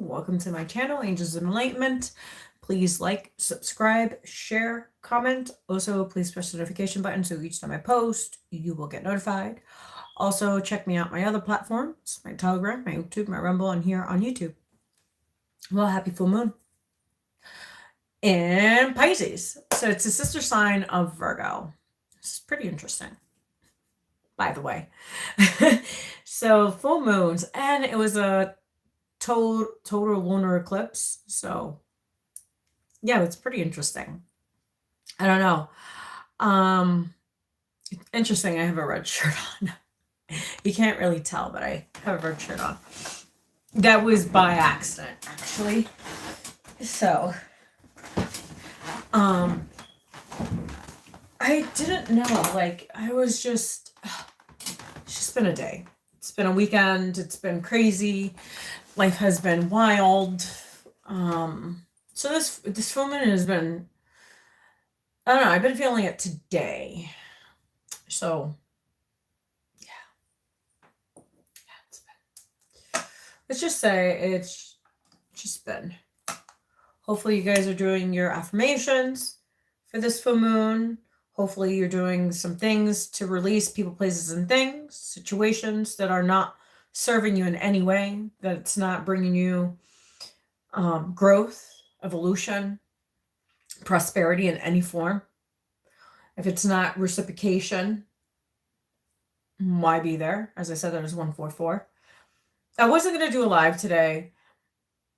Welcome to my channel, Angels of Enlightenment. Please like, subscribe, share, comment. Also, please press the notification button so each time I post, you will get notified. Also, check me out my other platforms, my Telegram, my YouTube, my Rumble, and here on YouTube. Well, happy full moon. In Pisces. So it's a sister sign of Virgo. It's pretty interesting, by the way. So full moons, and it was a total lunar eclipse. So yeah, it's pretty interesting. I don't know. Interesting. I have a red shirt on. You can't really tell, but I have a red shirt on. That was by accident, actually. So I didn't know, like, I was just, it's just been a day. It's been a weekend. It's been crazy. Life has been wild. So this full moon has been, I don't know, I've been feeling it today. So yeah, let's just say it's just been. Hopefully you guys are doing your affirmations for this full moon. Hopefully you're doing some things to release people, places, and things, situations that are not serving you in any way, that it's not bringing you growth, evolution, prosperity in any form. If it's not reciprocation, why be there? As I said, that is 144. I wasn't going to do a live today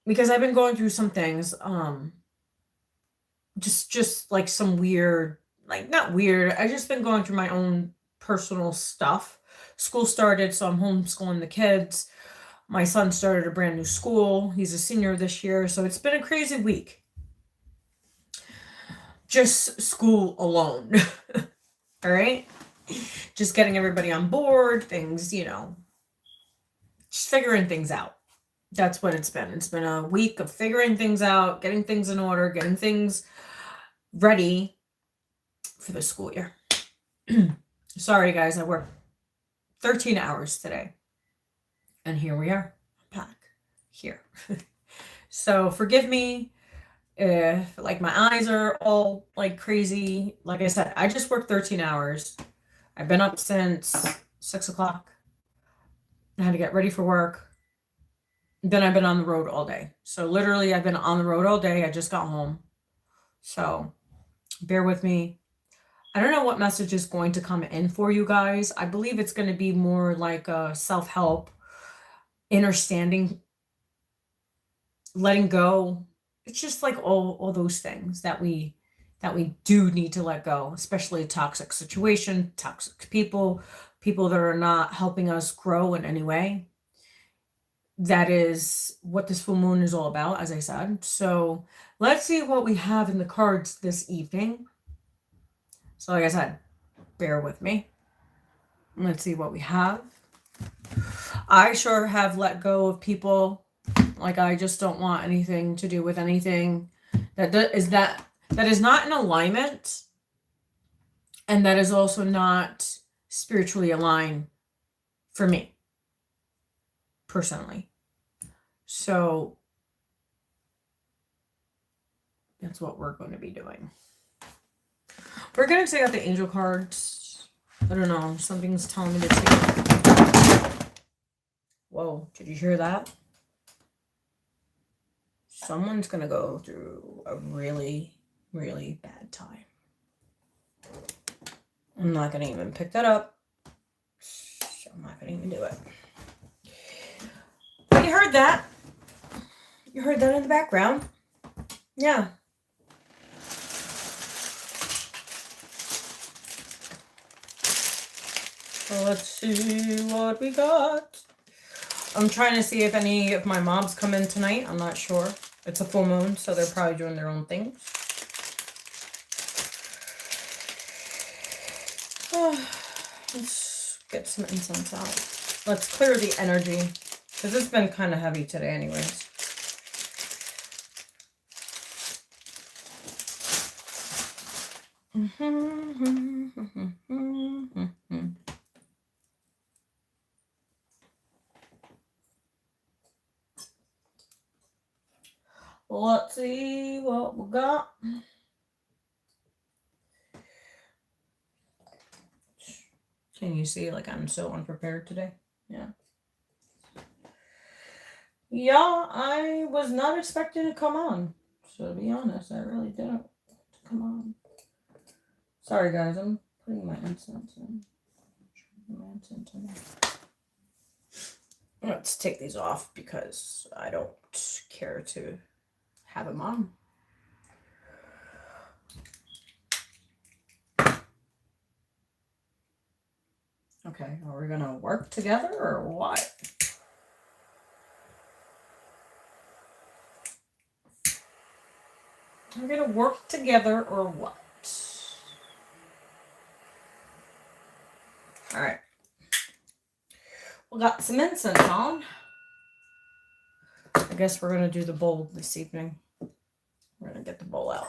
because I've been going through some things, just like some weird, like not weird. I've just been going through my own personal stuff. School started, so I'm homeschooling the kids. My son started a brand new school. He's a senior this year, so it's been a crazy week. Just school alone. All right? Just getting everybody on board, things, you know, just figuring things out. That's what it's been. It's been a week of figuring things out, getting things in order, getting things ready for the school year. Sorry, guys, I worked 13 hours today. And here we are, back here. So forgive me if, like, my eyes are all, like, crazy. Like I said, I just worked 13 hours. I've been up since 6 o'clock. I had to get ready for work. Then I've been on the road all day. So literally, I've been on the road all day. I just got home. So bear with me. I don't know what message is going to come in for you guys. I believe it's going to be more like a self-help, understanding, letting go. It's just like all those things that we do need to let go, especially a toxic situation, toxic people that are not helping us grow in any way. That is what this full moon is all about, as I said. So let's see what we have in the cards this evening. So like I said, bear with me. Let's see what we have. I sure have let go of people. Like, I just don't want anything to do with anything that is not in alignment, and that is also not spiritually aligned for me personally. So that's what we're going to be doing. We're going to take out the angel cards. I don't know. Something's telling me to take. Whoa, did you hear that? Someone's going to go through a really, really bad time. I'm not going to even pick that up. So I'm not going to even do it. But you heard that. You heard that in the background. Yeah. So let's see what we got. I'm trying to see if any of my mobs come in tonight. I'm not sure. It's a full moon, so they're probably doing their own things. Oh, let's get some incense out. Let's clear the energy, because it's been kind of heavy today anyways. Let's see what we got. Can you see, like, I'm so unprepared today? Yeah. Yeah, I was not expecting to come on. So to be honest, I really didn't come on. Sorry guys, I'm putting my incense in. Let's take these off because I don't care to have them on. Okay, are we gonna work together or what? We're gonna work together or what? All right. We got some incense on. I guess we're gonna do the bowl this evening. We're gonna get the bowl out.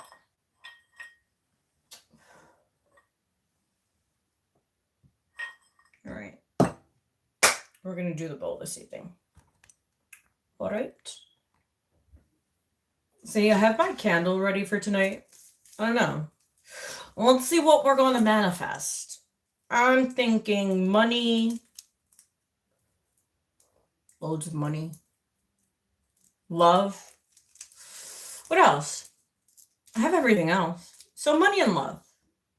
All right. We're gonna do the bowl this evening. All right. See, I have my candle ready for tonight. I don't know. Let's see what we're going to manifest. I'm thinking money. Loads of money. Love. What else? I have everything else. So money and love.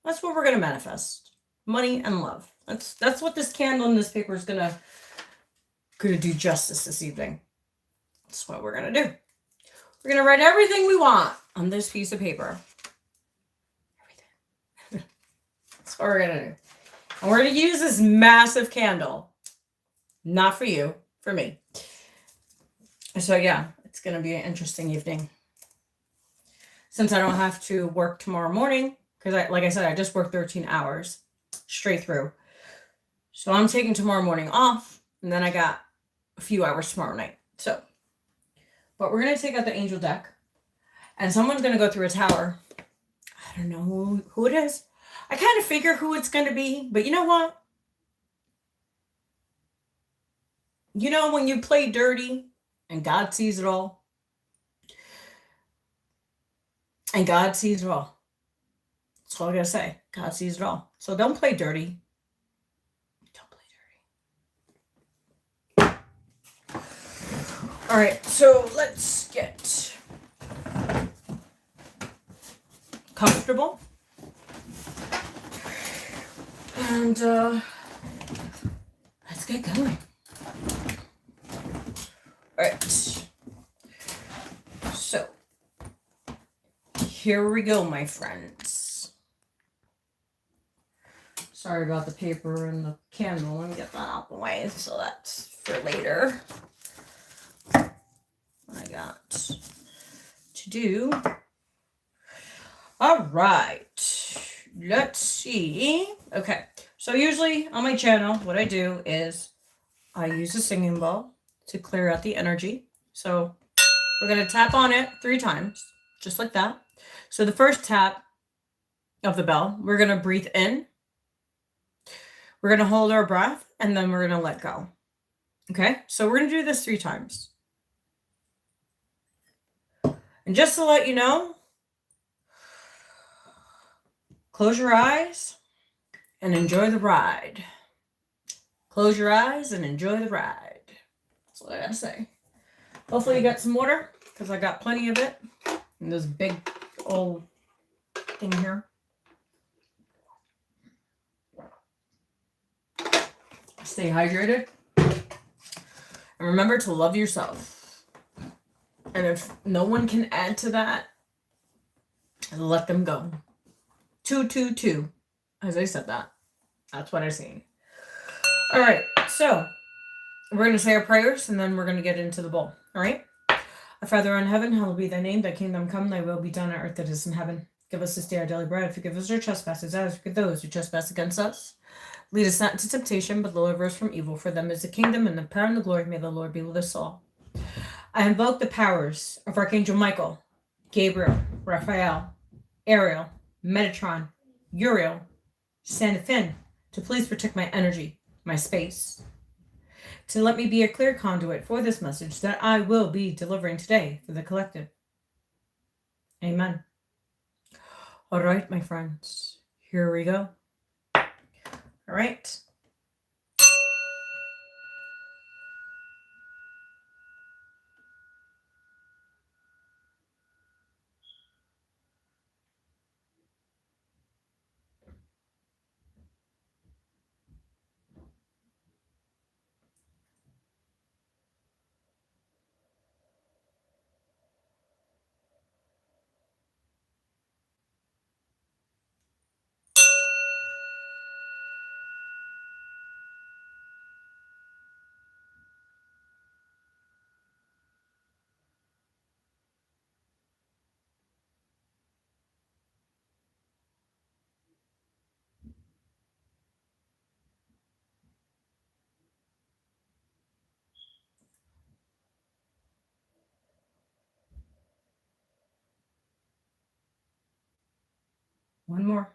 That's what we're going to manifest. Money and love. That's what this candle and this paper is gonna do justice this evening. That's what we're gonna do. We're gonna write everything we want on this piece of paper. Everything. That's what we're gonna do. And we're gonna use this massive candle. Not for you, for me. So yeah, it's gonna be an interesting evening. Since I don't have to work tomorrow morning, because like I said, I just worked 13 hours straight through. So I'm taking tomorrow morning off, and then I got a few hours tomorrow night. So, but we're going to take out the angel deck, and someone's going to go through a tower. I don't know who it is. I kind of figure who it's going to be, but you know what? You know when you play dirty, and God sees it all? And God sees it all. That's all I got to say. God sees it all. So don't play dirty. All right, so let's get comfortable. And let's get going. All right. So here we go, my friends. Sorry about the paper and the candle. Let me get that out the way. So that's for later. I got to do. All right. Let's see. Okay. So usually on my channel, what I do is I use a singing bowl to clear out the energy. So we're going to tap on it 3 times, just like that. So the first tap of the bell, we're going to breathe in. We're going to hold our breath, and then we're going to let go. Okay. So we're going to do this 3 times. And just to let you know, close your eyes and enjoy the ride. Close your eyes and enjoy the ride. That's what I gotta say. Hopefully you got some water, because I got plenty of it in this big old thing here. Stay hydrated. And remember to love yourself. And if no one can add to that, let them go. 222. As I said that. That's what I seen. All right. So we're going to say our prayers, and then we're going to get into the bowl. All right. Our Father in heaven, hallowed be thy name. Thy kingdom come, thy will be done on earth as it is in heaven. Give us this day our daily bread. Forgive us our trespasses, as we forgive those who trespass against us. Lead us not into temptation, but deliver us from evil. For them is the kingdom and the power and the glory. May the Lord be with us all. I invoke the powers of Archangel Michael, Gabriel, Raphael, Ariel, Metatron, Uriel, Sandfin, to please protect my energy, my space, to let me be a clear conduit for this message that I will be delivering today for the collective. Amen. All right, my friends. Here we go. All right. One more.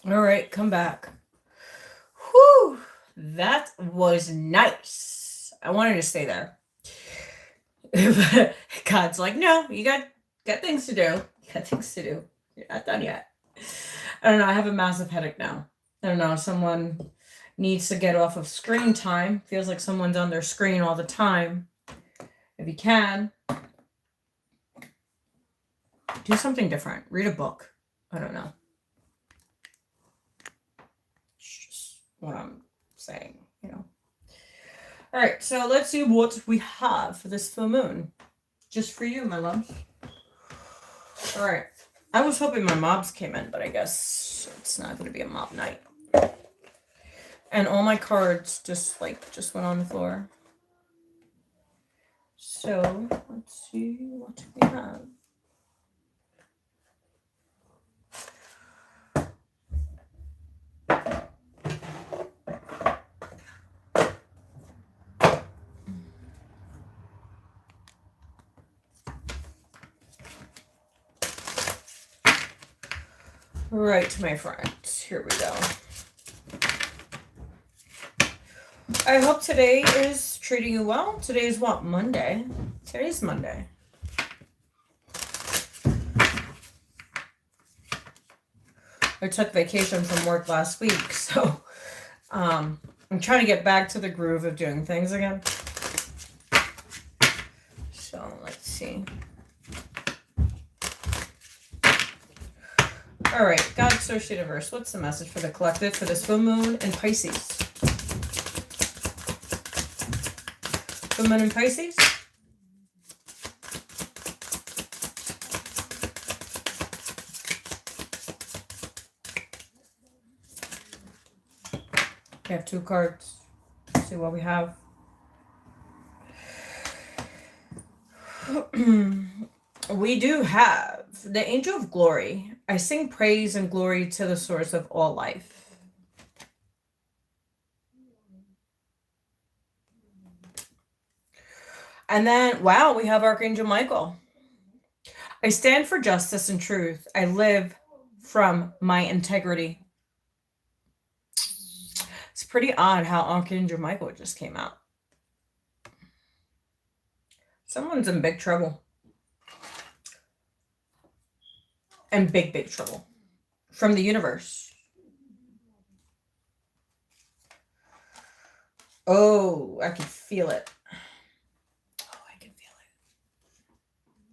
All right, come back. Whew, that was nice. I wanted to stay there. But God's like, no, you got things to do. You got things to do. You're not done yet. I don't know. I have a massive headache now. I don't know. Someone needs to get off of screen time. Feels like someone's on their screen all the time. If you can, do something different. Read a book. I don't know. It's just what I'm saying, you know. All right, so let's see what we have for this full moon. Just for you, my love. All right. I was hoping my mobs came in, but I guess it's not going to be a mob night. And all my cards just went on the floor. So let's see what we have. All right, my friends, here we go. I hope today is treating you well. Today is what, Monday? Today's Monday. I took vacation from work last week, so I'm trying to get back to the groove of doing things again. So let's see. All right, God, Source, Universe, what's the message for the collective for this full moon in Pisces? Full moon in Pisces? We have 2 cards. Let's see what we have. We do have the Angel of Glory. I sing praise and glory to the source of all life. And then, wow, we have Archangel Michael. I stand for justice and truth. I live from my integrity. It's pretty odd how Archangel Michael just came out. Someone's in big trouble. And big trouble. From the universe. Oh, I can feel it. Oh, I can feel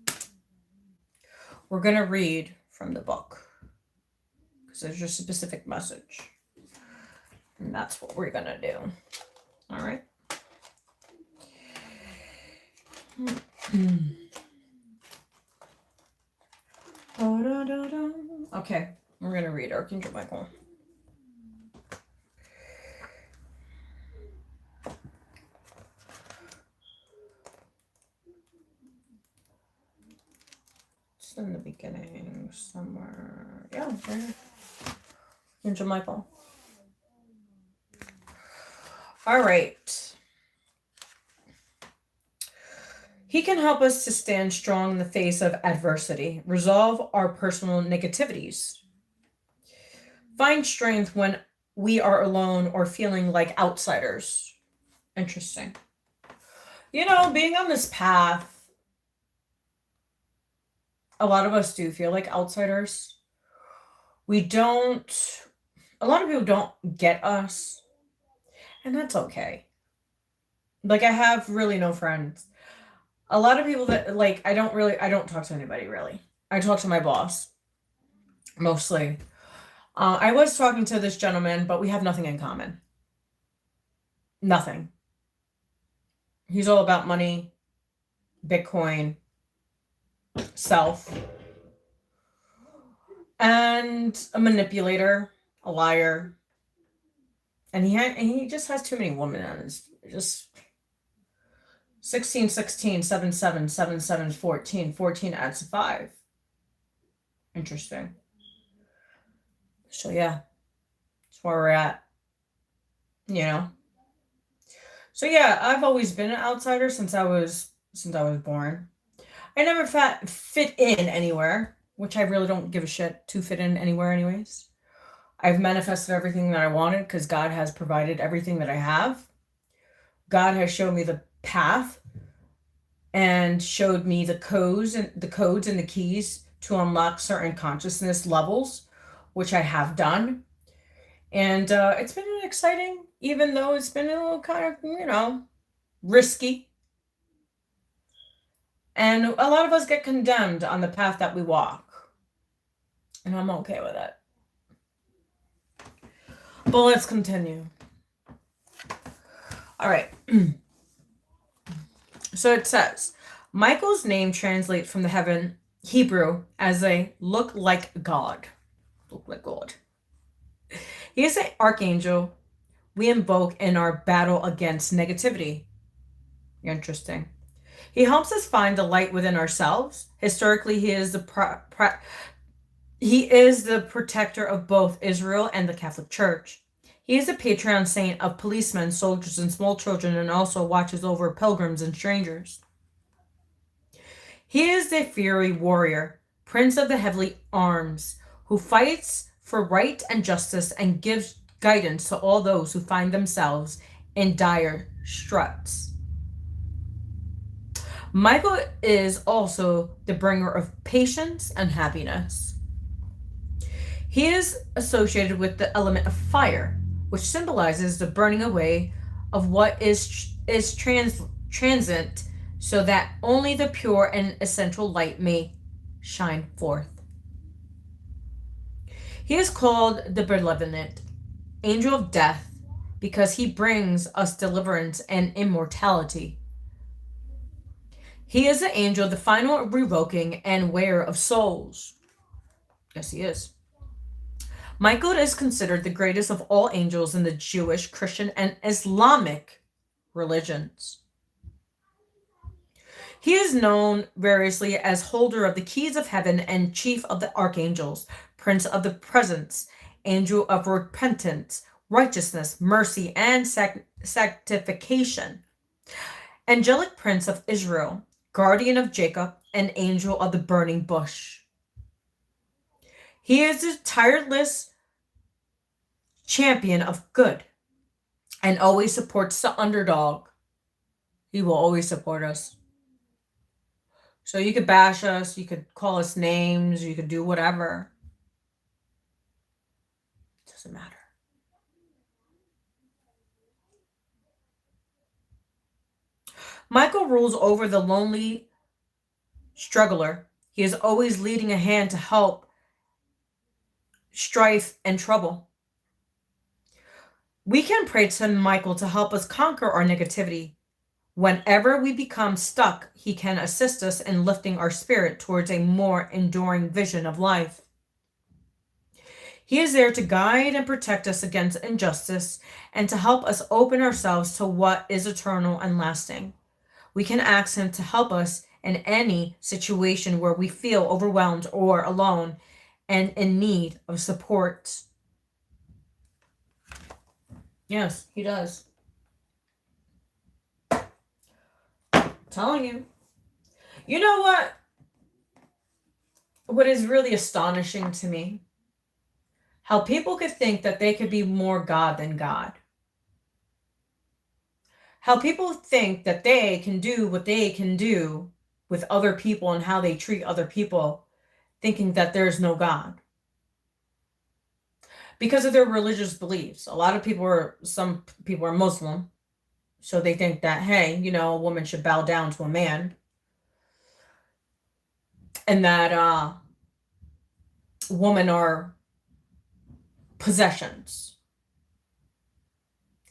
it. We're going to read from the book. Because there's just a specific message. And that's what we're going to do. All right. Okay, we're going to read Archangel Michael. Just in the beginning somewhere. Yeah, right here. Angel Michael. All right. He can help us to stand strong in the face of adversity, resolve our personal negativities, find strength when we are alone or feeling like outsiders. Interesting. You know, being on this path, a lot of us do feel like outsiders. A lot of people don't get us, and that's okay. Like, I have really no friends. A lot of people that, like, I don't talk to anybody, really. I talk to my boss, mostly. I was talking to this gentleman, but we have nothing in common. Nothing. He's all about money, Bitcoin, self, and a manipulator, a liar. And he just has too many women on his, just 16, 16, 7, 7, 7, 7, 14. 14 adds 5. Interesting. So yeah, that's where we're at. You know? So yeah, I've always been an outsider since I was born. I never fit in anywhere, which I really don't give a shit to fit in anywhere anyways. I've manifested everything that I wanted because God has provided everything that I have. God has shown me the path and showed me the codes and the keys to unlock certain consciousness levels, which I have done. And it's been exciting, even though it's been a little kind of, you know, risky. And a lot of us get condemned on the path that we walk. And I'm okay with it. But let's continue. All right. So it says, Michael's name translates from the Hebrew as a look like God. Look like God. He is an archangel we invoke in our battle against negativity. Interesting. He helps us find the light within ourselves. Historically, he is the protector of both Israel and the Catholic Church. He is a patron saint of policemen, soldiers, and small children, and also watches over pilgrims and strangers. He is the fiery warrior, prince of the heavenly arms, who fights for right and justice and gives guidance to all those who find themselves in dire straits. Michael is also the bringer of patience and happiness. He is associated with the element of fire, which symbolizes the burning away of what is transient, so that only the pure and essential light may shine forth. He is called the benevolent angel of death because he brings us deliverance and immortality. He is the angel, the final revoking and wearer of souls. Yes, he is. Michael is considered the greatest of all angels in the Jewish, Christian, and Islamic religions. He is known variously as holder of the keys of heaven and chief of the archangels, prince of the presence, angel of repentance, righteousness, mercy, and sanctification, angelic prince of Israel, guardian of Jacob, and angel of the burning bush. He is a tireless champion of good and always supports the underdog. He will always support us. So you could bash us, you could call us names, you could do whatever. It doesn't matter. Michael rules over the lonely struggler. He is always leading a hand to help strife and trouble. We can pray to Michael to help us conquer our negativity. Whenever we become stuck, he can assist us in lifting our spirit towards a more enduring vision of life. He is there to guide and protect us against injustice and to help us open ourselves to what is eternal and lasting. We can ask him to help us in any situation where we feel overwhelmed or alone and in need of support. Yes, he does. I'm telling you. You know what? What is really astonishing to me? How people could think that they could be more God than God. How people think that they can do what they can do with other people and how they treat other people, thinking that there's no God. Because of their religious beliefs. Some people are Muslim, so they think that, hey, you know, a woman should bow down to a man. And that women are possessions.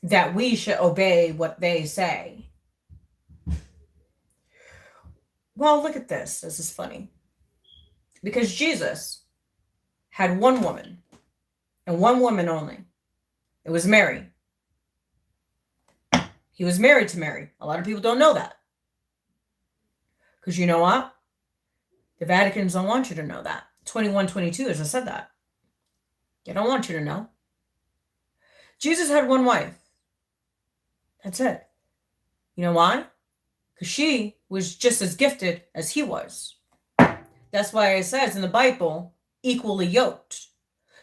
That we should obey what they say. Well, look at this. This is funny. Because Jesus had one woman, and one woman only. It was Mary. He was married to Mary. A lot of people don't know that. Because you know what? The Vaticans don't want you to know that. 2122, as I said that. They don't want you to know. Jesus had one wife. That's it. You know why? Because she was just as gifted as he was. That's why it says in the Bible, equally yoked.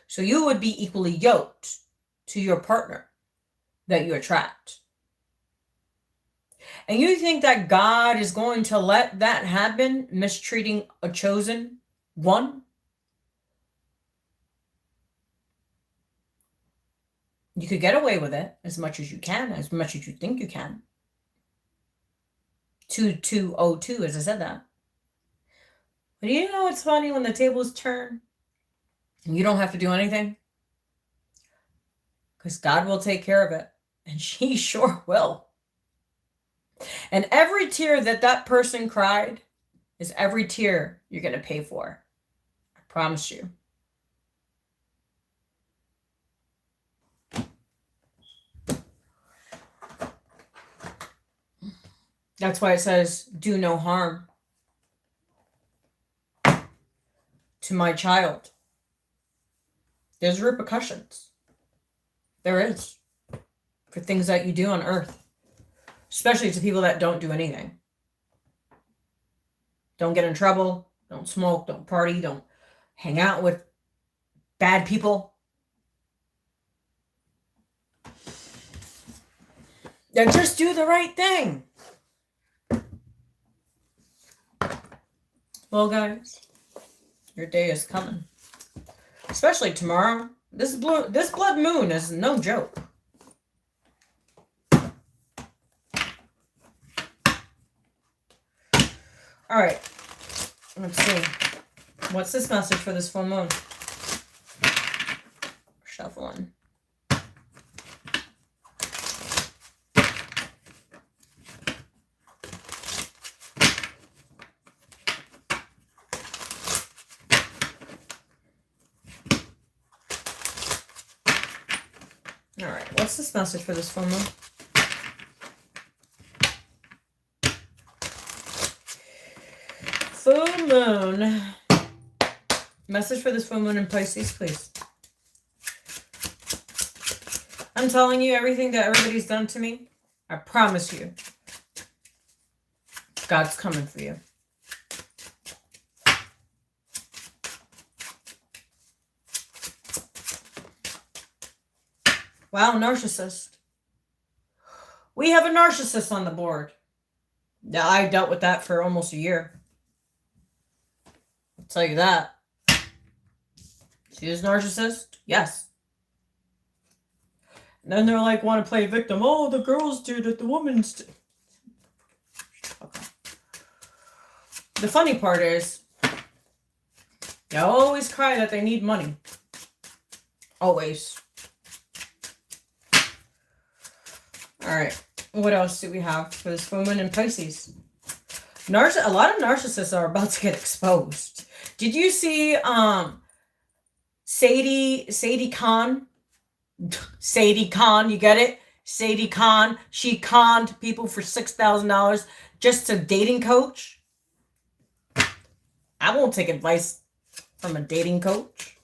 So you would be equally yoked to your partner that you attract. And you think that God is going to let that happen, mistreating a chosen one? You could get away with it as much as you can, as much as you think you can. 2202, as I said that. But you know what's funny? When the tables turn, and you don't have to do anything? Because God will take care of it. And she sure will. And every tear that person cried is every tear you're going to pay for. I promise you. That's why it says, do no harm to my child. There's repercussions. There is. For things that you do on earth. Especially to people that don't do anything. Don't get in trouble. Don't smoke. Don't party. Don't hang out with bad people. Then just do the right thing. Well, guys, your day is coming. Especially tomorrow. This blood moon is no joke. All right. Let's see. What's this message for this full moon? Shuffling. All right, what's this message for this full moon? Full moon. Message for this full moon in Pisces, please. I'm telling you, everything that everybody's done to me, I promise you, God's coming for you. Wow, narcissist. We have a narcissist on the board. Yeah, I dealt with that for almost a year. I'll tell you that. She is a narcissist? Yes. And then they're like, want to play victim. Oh, the girls do that, the women's do. Okay. The funny part is, they always cry that they need money. Always. All right. What else do we have for this full moon in Pisces? A lot of narcissists are about to get exposed. Did you see Sadie Khan? Sadie Khan, you get it? Sadie Khan. She conned people for $6,000 just to dating coach. I won't take advice from a dating coach.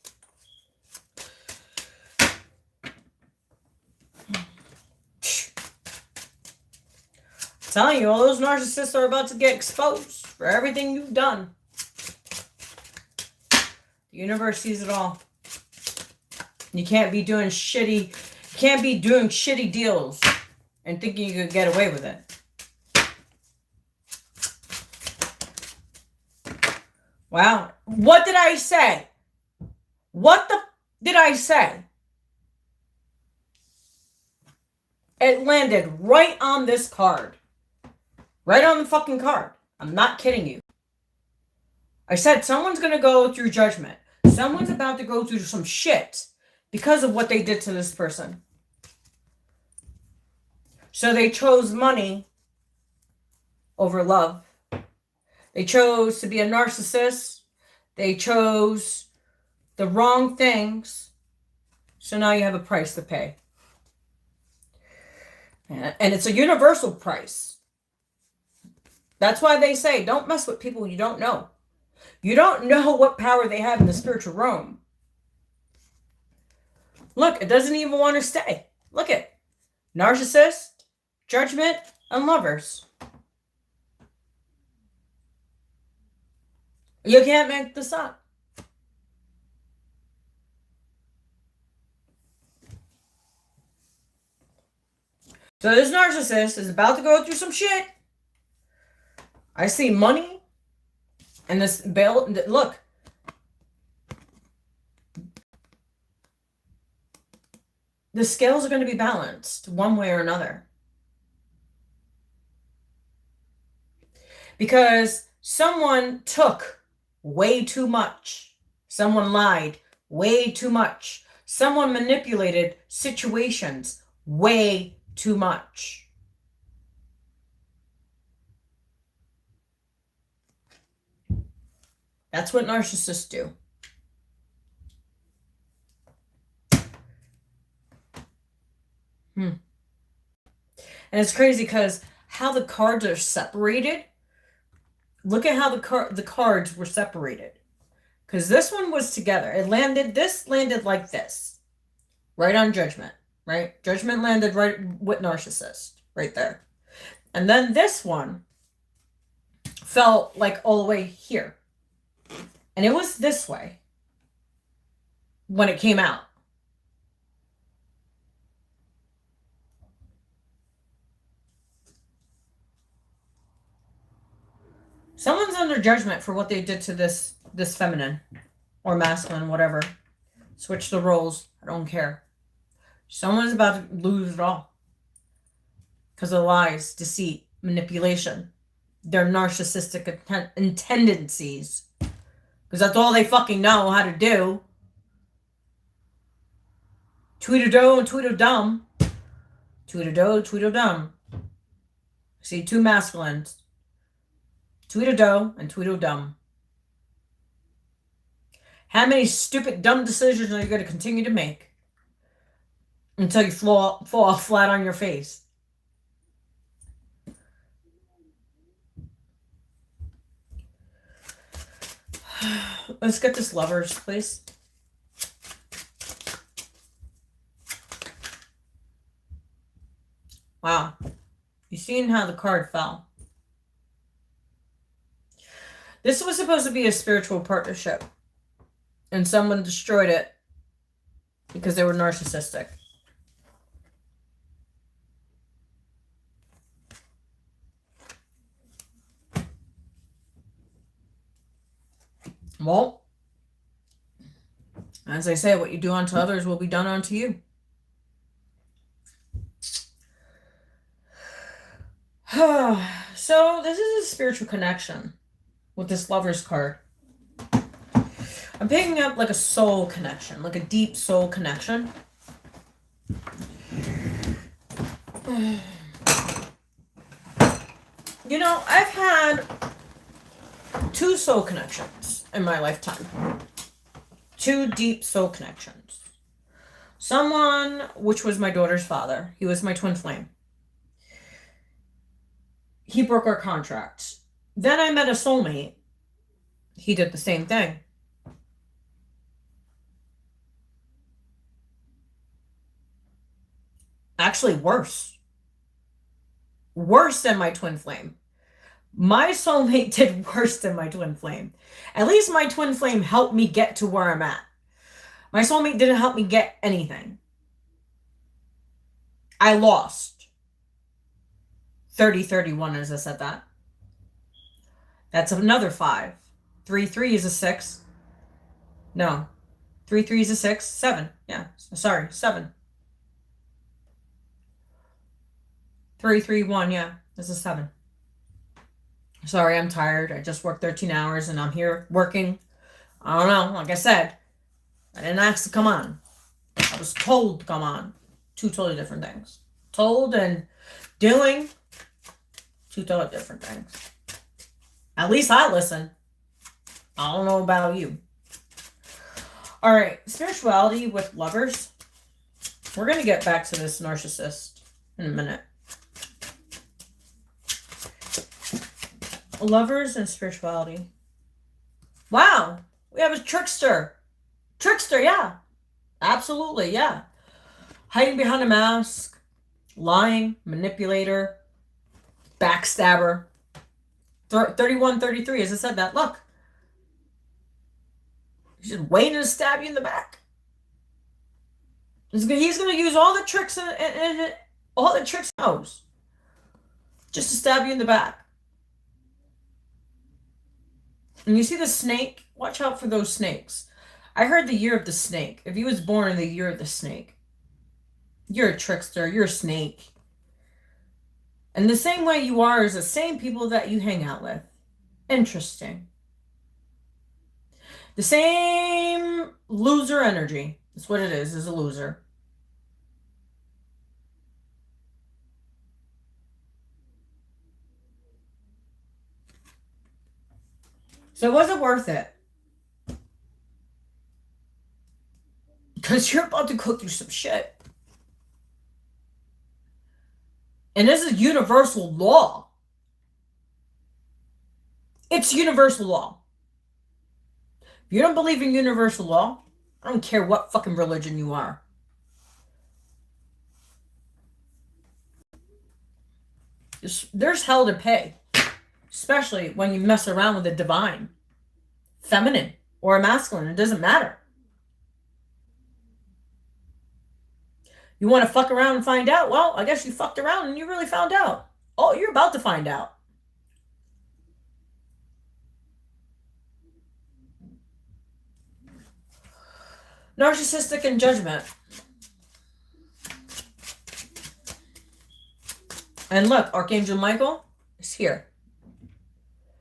I'm telling you, all those narcissists are about to get exposed for everything you've done. The universe sees it all. You can't be doing shitty deals and thinking you could get away with it. Wow. What did I say? What the did I say? It landed right on this card. Right on the fucking card. I'm not kidding you. I said someone's going to go through judgment. Someone's about to go through some shit because of what they did to this person. So they chose money over love. They chose to be a narcissist. They chose the wrong things. So now you have a price to pay. And it's a universal price. That's why they say, don't mess with people you don't know. You don't know what power they have in the spiritual realm. Look, it doesn't even want to stay. Look at narcissist, judgment, and lovers. You can't make this up. So this narcissist is about to go through some shit. I see money and this bill. Look. The scales are going to be balanced one way or another. Because someone took way too much. Someone lied way too much. Someone manipulated situations way too much. That's what narcissists do. And it's crazy because how the cards are separated. Look at how the cards were separated. Because this one was together. This landed like this. Right on judgment. Right? Judgment landed right with narcissist. Right there. And then this one fell like all the way here. And it was this way when it came out. Someone's under judgment for what they did to this feminine or masculine, whatever. Switch the roles. I don't care. Someone's about to lose it all. Because of lies, deceit, manipulation. Their narcissistic tendencies. Because that's all they fucking know how to do. Tweedledum and Tweedledum. Tweedledum, Tweedledum. See, two masculines. Tweedledum and Tweedledum. How many stupid, dumb decisions are you going to continue to make? Until you fall flat on your face. Let's get this lovers, please. Wow. You seen how the card fell. This was supposed to be a spiritual partnership. And someone destroyed it because they were narcissistic. Well, as I say, what you do unto others will be done unto you. So this is a spiritual connection with this Lover's card. I'm picking up like a soul connection, like a deep soul connection. You know, I've had 2 soul connections in my lifetime. 2 deep soul connections. Someone, which was my daughter's father. He was my twin flame. He broke our contract. Then I met a soulmate he did the same thing. Actually, worse. Worse than my twin flame. My soulmate did worse than my twin flame. At least my twin flame helped me get to where I'm at. My soulmate didn't help me get anything. I lost. 30-31 as I said that. That's another 5. 3-3 is a 6. No. 3-3 is a 6. 7. Yeah. Sorry. 7. 3-3-1. Yeah. That's a 7. Sorry, I'm tired. I just worked 13 hours and I'm here working. I don't know. Like I said, I didn't ask to come on. I was told to come on. 2 totally different things. Told and doing 2 totally different things. At least I listen. I don't know about you. All right, spirituality with lovers. We're going to get back to this narcissist in a minute. Lovers and spirituality. Wow, we have a trickster. Trickster, yeah. Absolutely, yeah. Hiding behind a mask, lying, manipulator, backstabber. 31-33, as I said that. Look. He's just waiting to stab you in the back. He's going to use all the tricks and all the tricks he knows just to stab you in the back. And you see the snake? Watch out for those snakes. I heard the year of the snake. If you was born in the year of the snake, you're a trickster. You're a snake. And the same way you are is the same people that you hang out with. Interesting. The same loser energy. That's what it is a loser. So was it worth it? Because you're about to go through some shit. And this is universal law. It's universal law. If you don't believe in universal law, I don't care what fucking religion you are. There's hell to pay. Especially when you mess around with the divine. Feminine or a masculine. It doesn't matter. You want to fuck around and find out? Well, I guess you fucked around and you really found out. Oh, you're about to find out. Narcissistic and judgment. And look, Archangel Michael is here.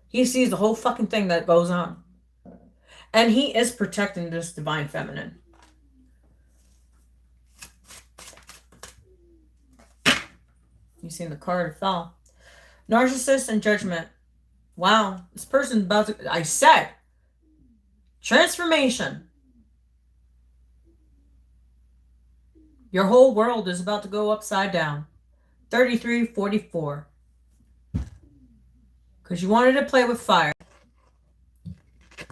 He sees the whole fucking thing that goes on. And he is protecting this divine feminine. You seen the card fell. Narcissist and judgment. Wow, this person's about to... I said, transformation. Your whole world is about to go upside down. 33-44. Because you wanted to play with fire.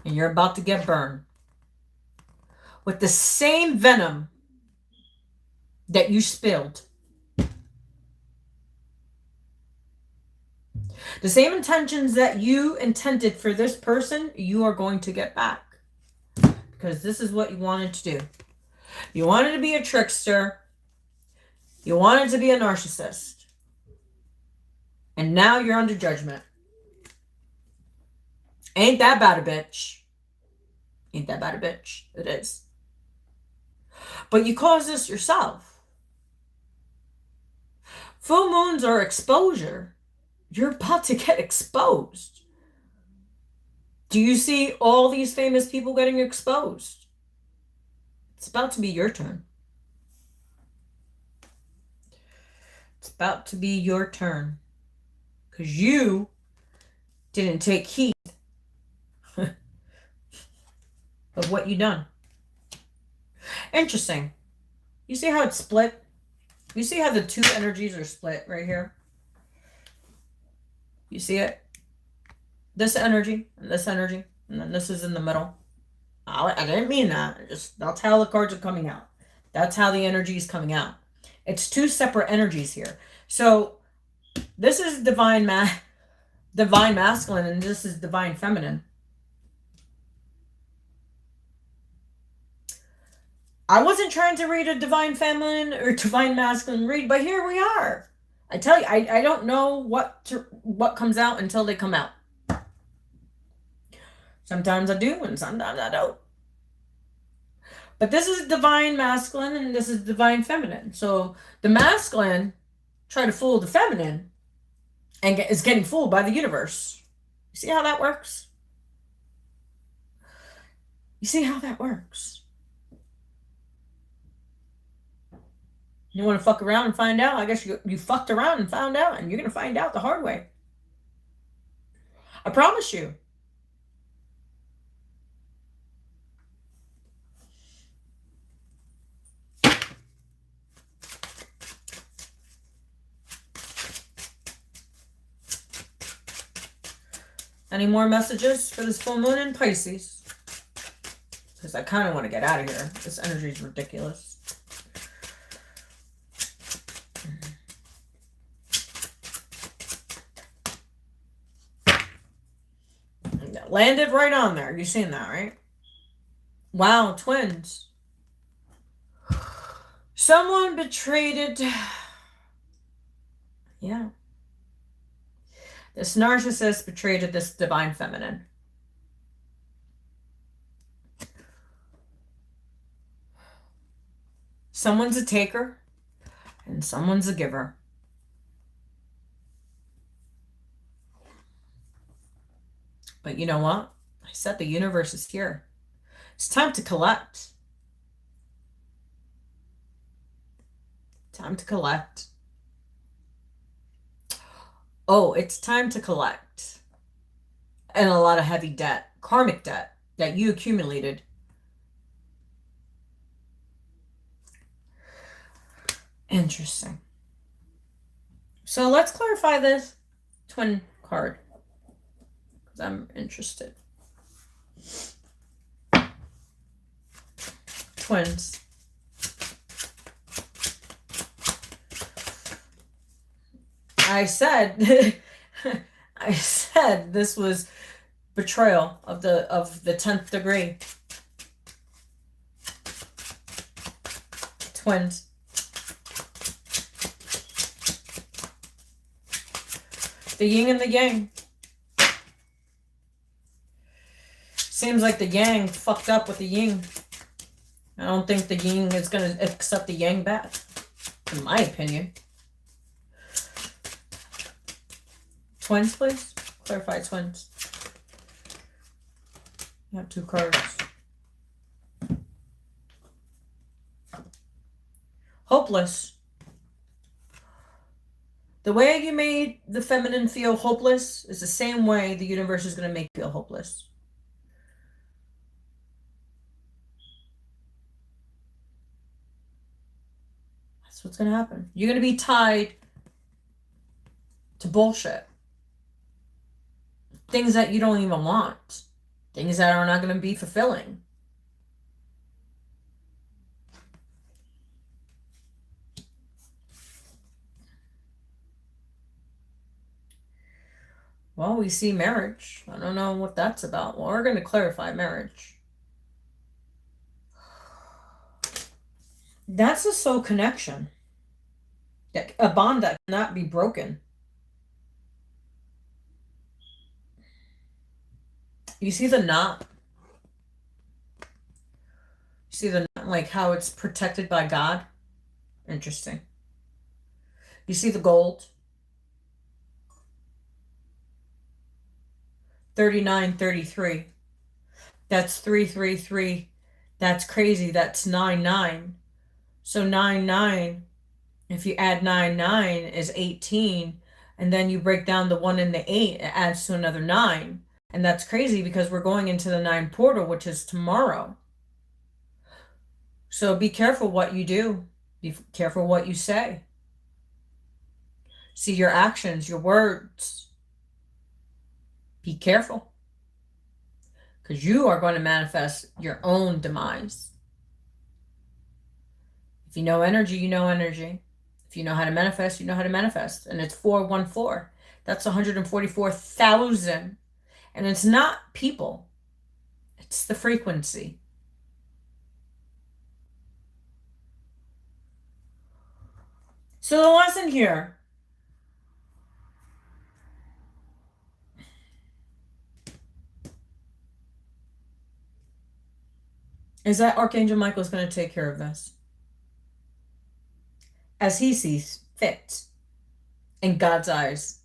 And you're about to get burned. With the same venom that you spilled. The same intentions that you intended for this person, you are going to get back. Because this is what you wanted to do. You wanted to be a trickster. You wanted to be a narcissist. And now you're under judgment. Ain't that bad a bitch. Ain't that bad a bitch. It is. But you caused this yourself. Full moons are exposure. You're about to get exposed. Do you see all these famous people getting exposed? It's about to be your turn. It's about to be your turn. Because you didn't take heed of what you done. Interesting. You see how it's split? You see how the two energies are split right here? You see it? This energy and this energy. And then this is in the middle. I didn't mean that. Just that's how the cards are coming out. That's how the energy is coming out. It's two separate energies here. So this is divine masculine, and this is divine feminine. I wasn't trying to read a divine feminine or divine masculine read, but here we are. I tell you, I don't know what comes out until they come out. Sometimes I do, and sometimes I don't. But this is divine masculine, and this is divine feminine. So the masculine try to fool the feminine, and is getting fooled by the universe. You see how that works? You see how that works? You want to fuck around and find out? I guess you fucked around and found out, and you're going to find out the hard way. I promise you. Any more messages for this full moon in Pisces? Because I kind of want to get out of here. This energy is ridiculous. Landed right on there. You've seen that, right? Wow, twins. Someone betrayed it. Yeah. This narcissist betrayed this divine feminine. Someone's a taker and someone's a giver. But you know what? I said the universe is here. It's time to collect. Time to collect. Oh, it's time to collect. And a lot of heavy debt, karmic debt that you accumulated. Interesting. So let's clarify this twin card, because I'm interested. Twins. I said this was betrayal of the 10th degree. Twins. The yin and the yang. Seems like the yang fucked up with the yin. I don't think the yin is going to accept the yang back, in my opinion. Twins, please. Clarify twins. You have 2 cards. Hopeless. The way you made the feminine feel hopeless is the same way the universe is going to make you feel hopeless. That's what's going to happen. You're going to be tied to bullshit. Things that you don't even want. Things that are not going to be fulfilling. Well, we see marriage. I don't know what that's about. Well, we're going to clarify marriage. That's a soul connection. A bond that cannot be broken. You see the knot? You see the knot, like how it's protected by God? Interesting. You see the gold? 3933. That's 333. That's crazy. That's 99. So 99, if you add 99 is 18, and then you break down the 1 and the 8, it adds to another 9. And that's crazy because we're going into the 9 portal, which is tomorrow. So be careful what you do. Be careful what you say. See your actions, your words. Be careful. Because you are going to manifest your own demise. If you know energy, you know energy. If you know how to manifest, you know how to manifest. And it's 414. That's 144,000. And it's not people. It's the frequency. So the lesson here is that Archangel Michael is going to take care of this as he sees fit in God's eyes.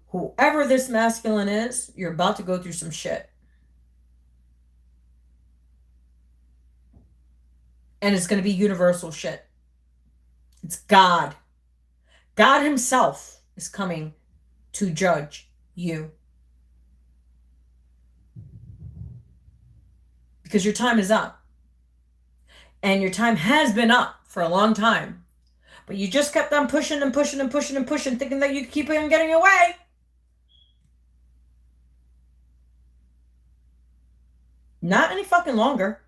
Whoever this masculine is, you're about to go through some shit. And it's going to be universal shit. It's God. God himself is coming to judge you. Because your time is up. And your time has been up for a long time. But you just kept on pushing and pushing and pushing and pushing, thinking that you could keep on getting away. Not any fucking longer.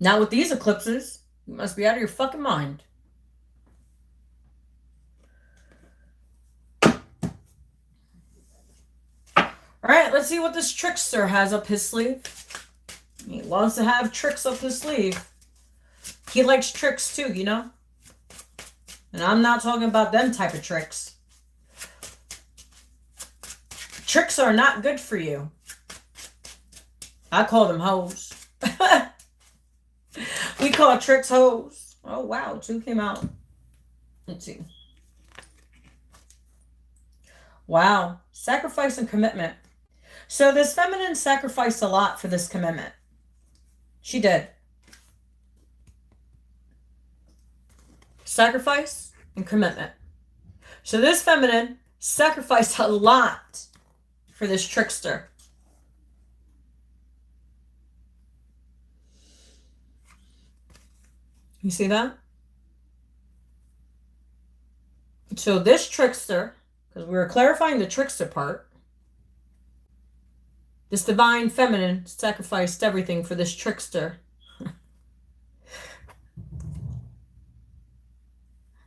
Not with these eclipses. You must be out of your fucking mind. All right, let's see what this trickster has up his sleeve. He loves to have tricks up his sleeve. He likes tricks too, you know? And I'm not talking about them type of tricks. Tricks are not good for you. I call them hoes. We call tricks hoes. Oh, wow. 2 came out. Let's see. Wow. Sacrifice and commitment. So this feminine sacrificed a lot for this commitment. She did. Sacrifice and commitment. So this feminine sacrificed a lot for this trickster. You see that? So this trickster, because we were clarifying the trickster part, this divine feminine sacrificed everything for this trickster.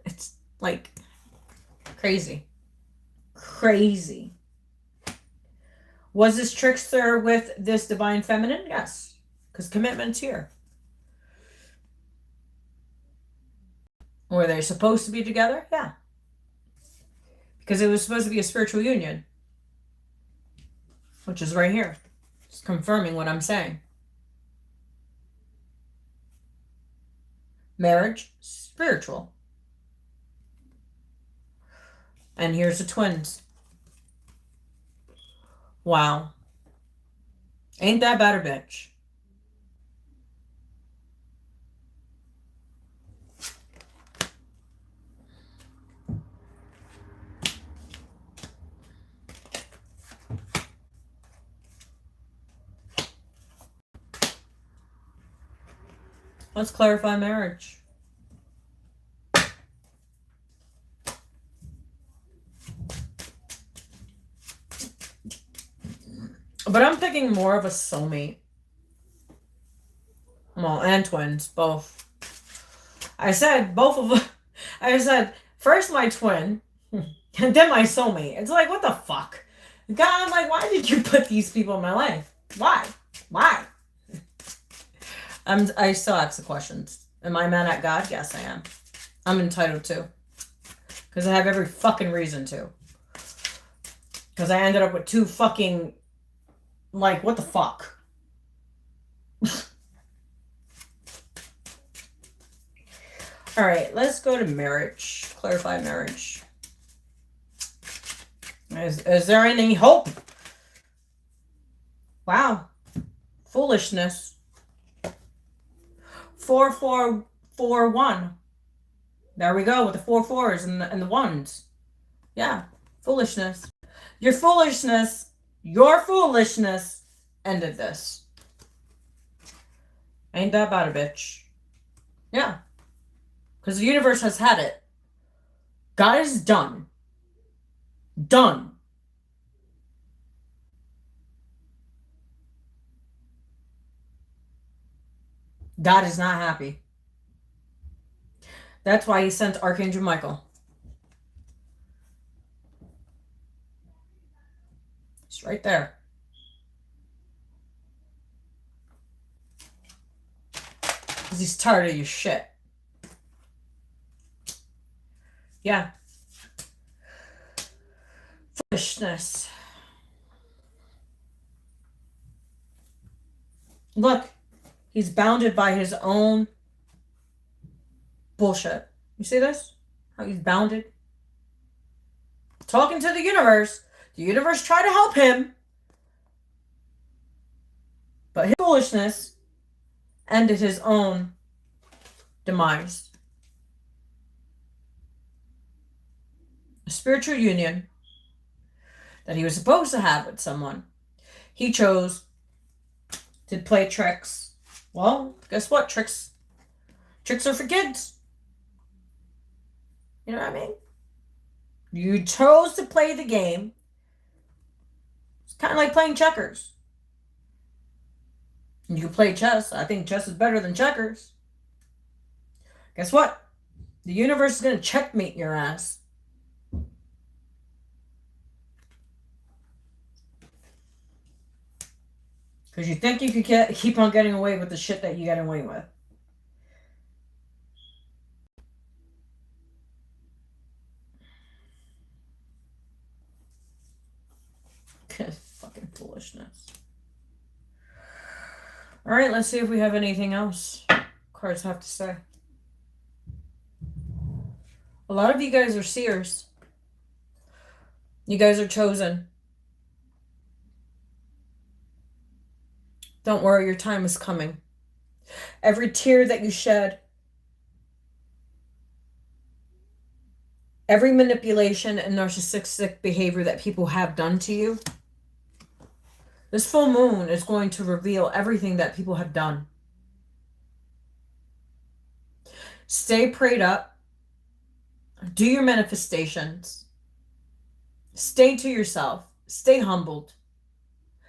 It's like crazy. Crazy. Was this trickster with this divine feminine? Yes. Because commitment's here. Were they supposed to be together? Yeah. Because it was supposed to be a spiritual union. Which is right here. It's confirming what I'm saying. Marriage, spiritual. And here's the twins. Wow. Ain't that bad a bitch? Let's clarify marriage. But I'm thinking more of a soulmate. Well, and twins, both. I said both of them. I said first my twin, and then my soulmate. It's like, what the fuck? God, I'm like, why did you put these people in my life? Why? Why? I still ask the questions. Am I mad at God? Yes, I am. I'm entitled to. Because I have every fucking reason to. Because I ended up with 2 fucking... Like, what the fuck? Alright, let's go to marriage. Clarify marriage. Is there any hope? Wow. Foolishness. 4441. There we go with the 4 4s and the 1s. Yeah. Foolishness. Your foolishness ended this. Ain't that bad a bitch? Yeah. Because the universe has had it. God is done. Done. God is not happy. That's why he sent Archangel Michael. It's right there. Because he's tired of your shit. Yeah. Foolishness. Look, he's bounded by his own bullshit. You see this? How he's bounded? Talking to the universe. The universe tried to help him. But his foolishness ended his own demise. A spiritual union that he was supposed to have with someone. He chose to play tricks. Well, guess what? Tricks are for kids. You know what I mean? You chose to play the game. It's kind of like playing checkers. You can play chess. I think chess is better than checkers. Guess what? The universe is going to checkmate your ass. Because you think you could keep on getting away with the shit that you get away with. Fucking foolishness. All right, let's see if we have anything else cards have to say. A lot of you guys are seers. You guys are chosen. Don't worry, your time is coming. Every tear that you shed, every manipulation and narcissistic behavior that people have done to you, this full moon is going to reveal everything that people have done. Stay prayed up. Do your manifestations. Stay to yourself. Stay humbled.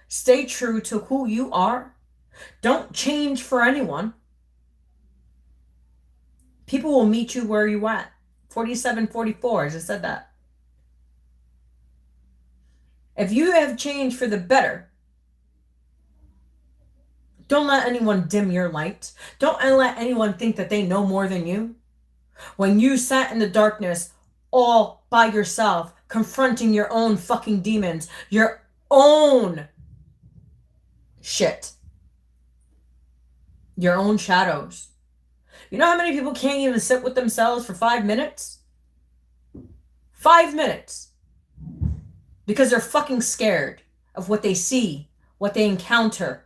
Stay true to who you are. Don't change for anyone. People will meet you where you at. 4744, I just said that. If you have changed for the better, don't let anyone dim your light. Don't let anyone think that they know more than you. When you sat in the darkness all by yourself, confronting your own fucking demons, your own shit, your own shadows. You know how many people can't even sit with themselves for 5 minutes? 5 minutes. Because they're fucking scared of what they see, what they encounter,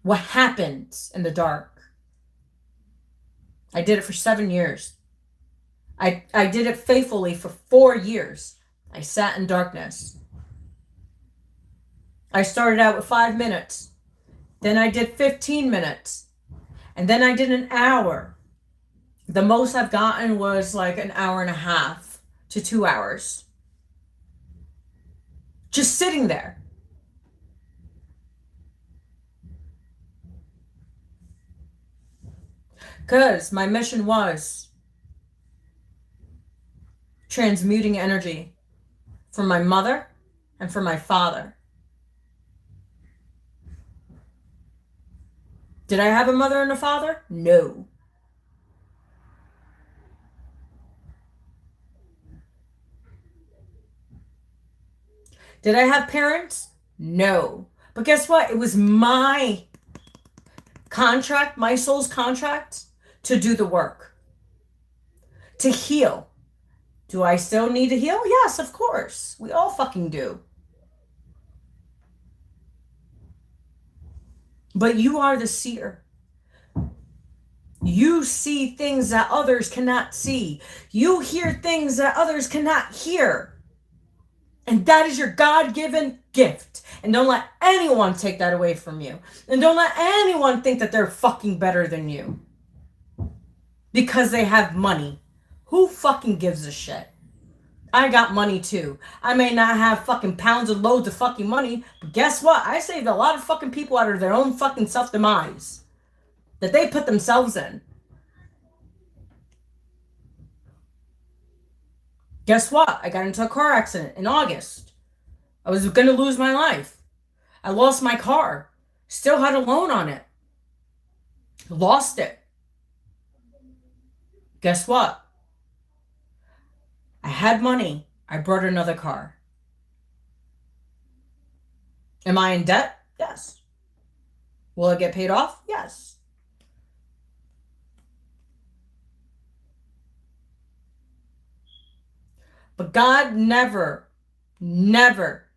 what happens in the dark. I did it for 7 years. I did it faithfully for 4 years. I sat in darkness. I started out with 5 minutes. Then I did 15 minutes. And then I did an hour. The most I've gotten was like an hour and a half to 2 hours. Just sitting there. Because my mission was transmuting energy for my mother and for my father. Did I have a mother and a father? No. Did I have parents? No. But guess what? It was my contract, my soul's contract, to do the work. To heal. Do I still need to heal? Yes, of course. We all fucking do. But you are the seer. You see things that others cannot see. You hear things that others cannot hear. And that is your God-given gift. And don't let anyone take that away from you. And don't let anyone think that they're fucking better than you. Because they have money. Who fucking gives a shit? I got money too. I may not have fucking pounds and loads of fucking money, but guess what? I saved a lot of fucking people out of their own fucking self-demise. that they put themselves in. Guess what? I got into a car accident in August. I was going to lose my life. I lost my car. Still had a loan on it. Lost it. Guess what? I had money. I bought another car. Am I in debt? Yes. Will it get paid off? Yes. But God never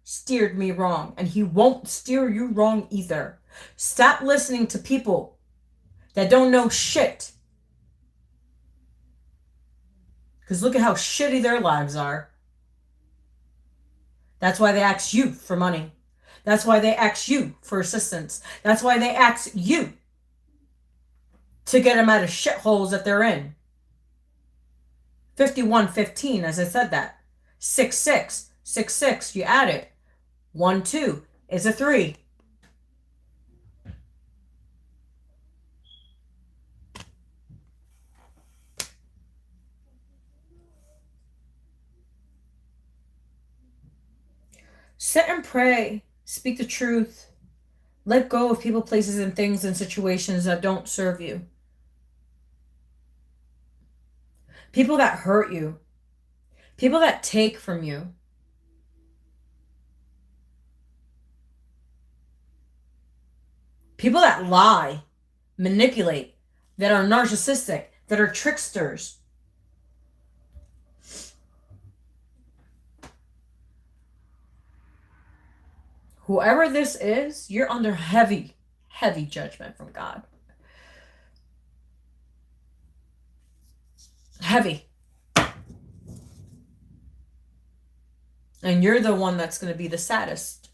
steered me wrong. And he won't steer you wrong either. Stop listening to people that don't know shit. Because look at how shitty their lives are. That's why they ask you for money. That's why they ask you for assistance. That's why they ask you to get them out of shitholes that they're in. 5115, as I said that. 66, 66, you add it. 1, 2 is a 3. Sit and pray. Speak the truth. Let go of people, places, and things and situations that don't serve you. People that hurt you. People that take from you. People that lie, manipulate, that are narcissistic, that are tricksters. Whoever this is, you're under heavy, heavy judgment from God. Heavy. And you're the one that's going to be the saddest.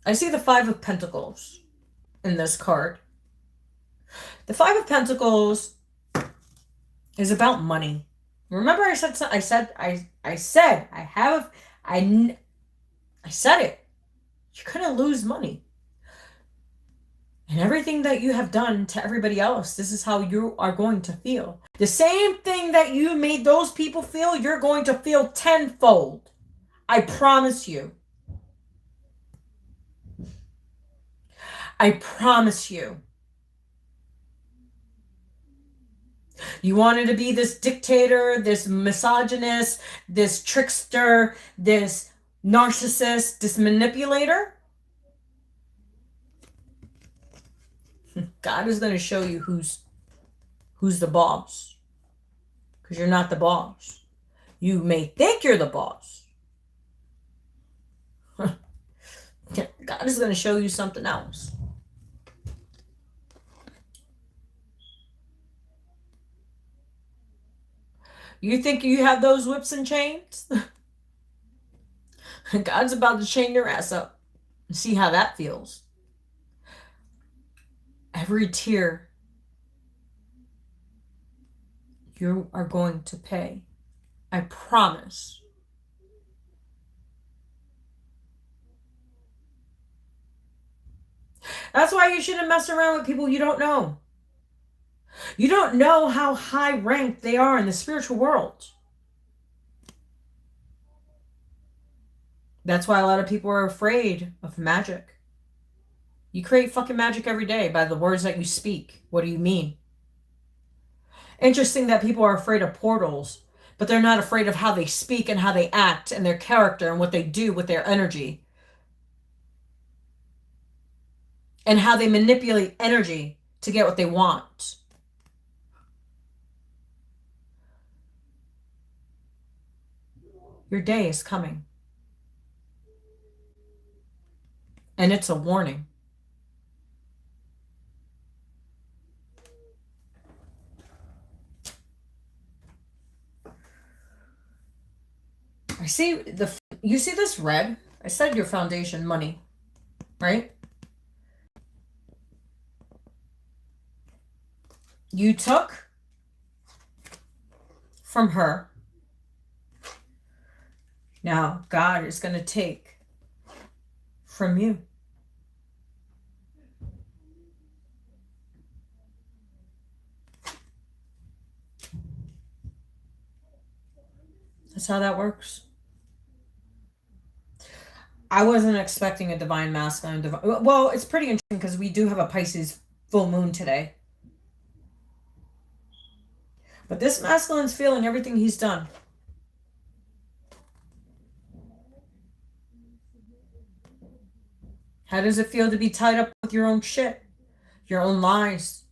I see the 5 of Pentacles in this card. The 5 of Pentacles is about money. Remember I said it. You're going to lose money. And everything that you have done to everybody else, this is how you are going to feel. The same thing that you made those people feel, you're going to feel tenfold. I promise you. I promise you. You wanted to be this dictator, this misogynist, this trickster, this narcissist, this manipulator? God is going to show you who's the boss. Because you're not the boss. You may think you're the boss. God is going to show you something else. You think you have those whips and chains? God's about to chain your ass up and see how that feels. Every tear you are going to pay. I promise. That's why you shouldn't mess around with people you don't know. You don't know how high ranked they are in the spiritual world. That's why a lot of people are afraid of magic. You create fucking magic every day by the words that you speak. What do you mean? Interesting that people are afraid of portals, but they're not afraid of how they speak and how they act and their character and what they do with their energy. And how they manipulate energy to get what they want. Your day is coming. And it's a warning. You see this red? I said your foundation, money, right? You took from her. Now God is going to take from you. That's how that works. I wasn't expecting a divine masculine. Well, it's pretty interesting because we do have a Pisces full moon today. But this masculine's feeling everything he's done. How does it feel to be tied up with your own shit? Your own lies?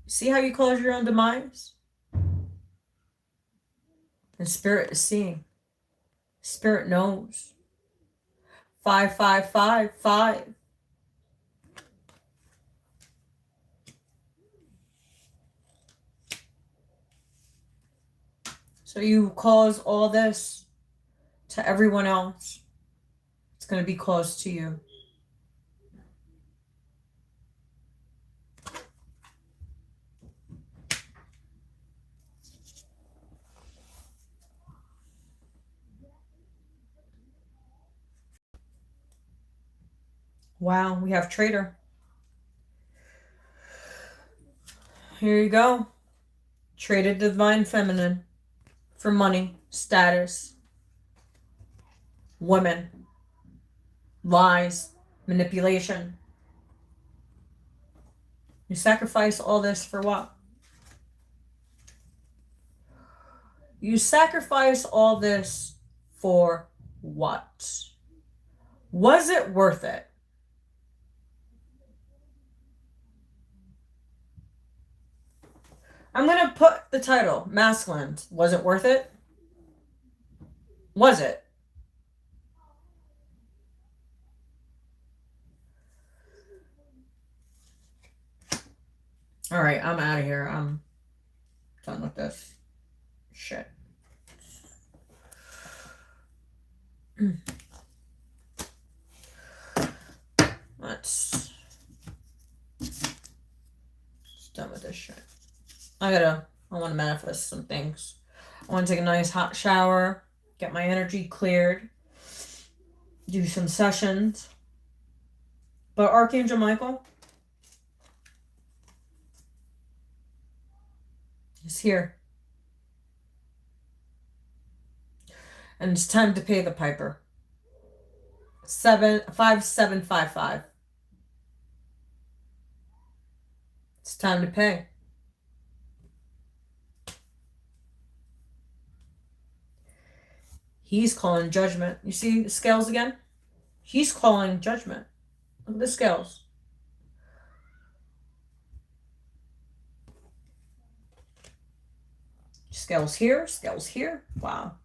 See how you cause your own demise? And spirit is seeing. Spirit knows. 5555. So you cause all this to everyone else. It's going to be caused to you. Wow, we have traitor. Here you go. Traded divine feminine for money, status, women, lies, manipulation. You sacrifice all this for what? You sacrifice all this for what? Was it worth it? I'm going to put the title, Masculine. Was it worth it? Was it? All right, I'm out of here. I'm done with this shit. Let's done with this shit. I want to manifest some things. I want to take a nice hot shower, get my energy cleared, do some sessions. But Archangel Michael is here. And it's time to pay the piper. 5755. It's time to pay. He's calling judgment. You see the scales again? He's calling judgment. Look at the scales. Scales here, scales here. Wow.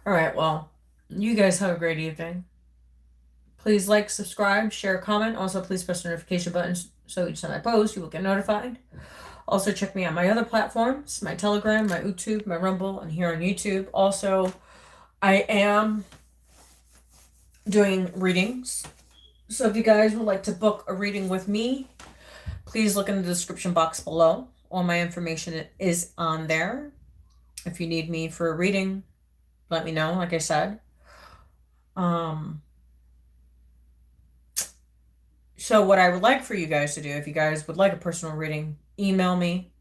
All right, well, you guys have a great evening. Please like, subscribe, share, comment. Also, please press the notification buttons so each time I post, you will get notified. Also, check me out my other platforms, my Telegram, my YouTube, my Rumble, and here on YouTube. Also, I am doing readings. So if you guys would like to book a reading with me, please look in the description box below. All my information is on there. If you need me for a reading, let me know, like I said. So what I would like for you guys to do, if you guys would like a personal reading, email me.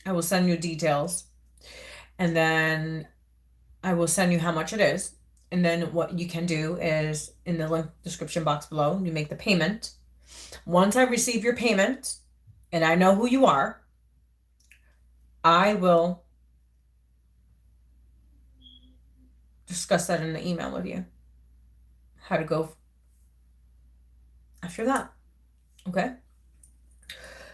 I will send you details. And then I will send you how much it is. And then what you can do is in the link description box below, you make the payment. Once I receive your payment and I know who you are, I will discuss that in the email with you. How to go after that. Okay.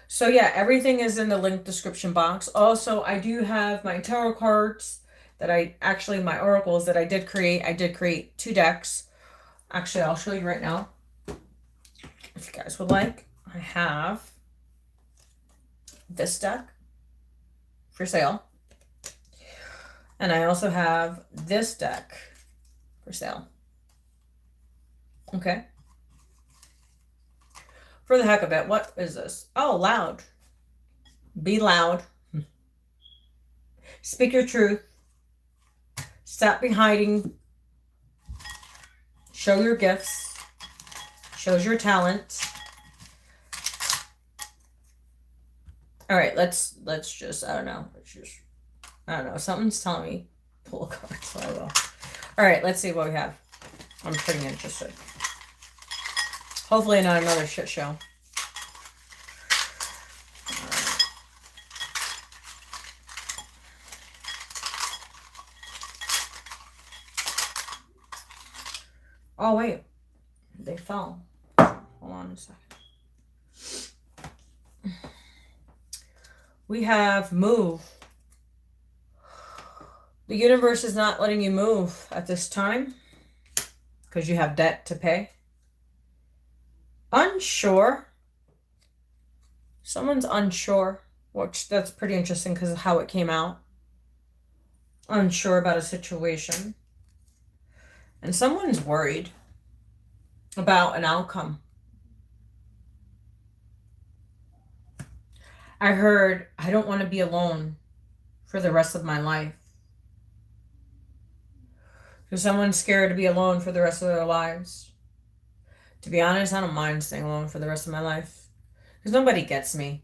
So yeah, everything is in the link description box. Also, I do have my tarot cards that my oracles that I did create. I did create 2 decks. Actually, I'll show you right now. If you guys would like, I have this deck for sale. And I also have this deck for sale. Okay. For the heck of it, what is this? Oh, loud. Be loud. Speak your truth. Stop being hiding. Show your gifts. Shows your talent. All right, let's just, I don't know. Something's telling me pull a card, so I will. All right, let's see what we have. I'm pretty interested. Hopefully not another shit show. Oh, wait. They fell. Hold on a second. We have move. The universe is not letting you move at this time because you have debt to pay. Unsure. Someone's unsure, which that's pretty interesting because of how it came out. Unsure about a situation. And someone's worried about an outcome. I heard, I don't want to be alone for the rest of my life. Because someone's scared to be alone for the rest of their lives. To be honest, I don't mind staying alone for the rest of my life. Because nobody gets me.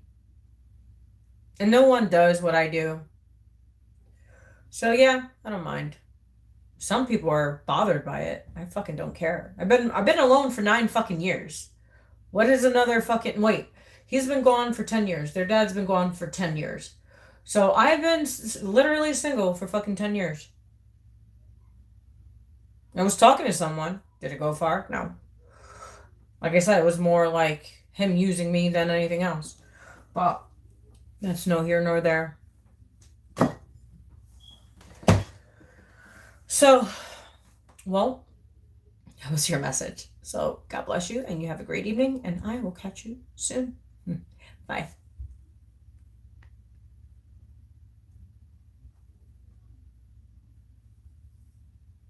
And no one does what I do. So yeah, I don't mind. Some people are bothered by it. I fucking don't care. I've been alone for 9 fucking years. What is another fucking... Wait. He's been gone for 10 years. Their dad's been gone for 10 years. So I've been literally single for fucking 10 years. I was talking to someone. Did it go far? No. Like I said, it was more like him using me than anything else. But that's no here nor there. So, well, that was your message. So God bless you and you have a great evening and I will catch you soon. Bye.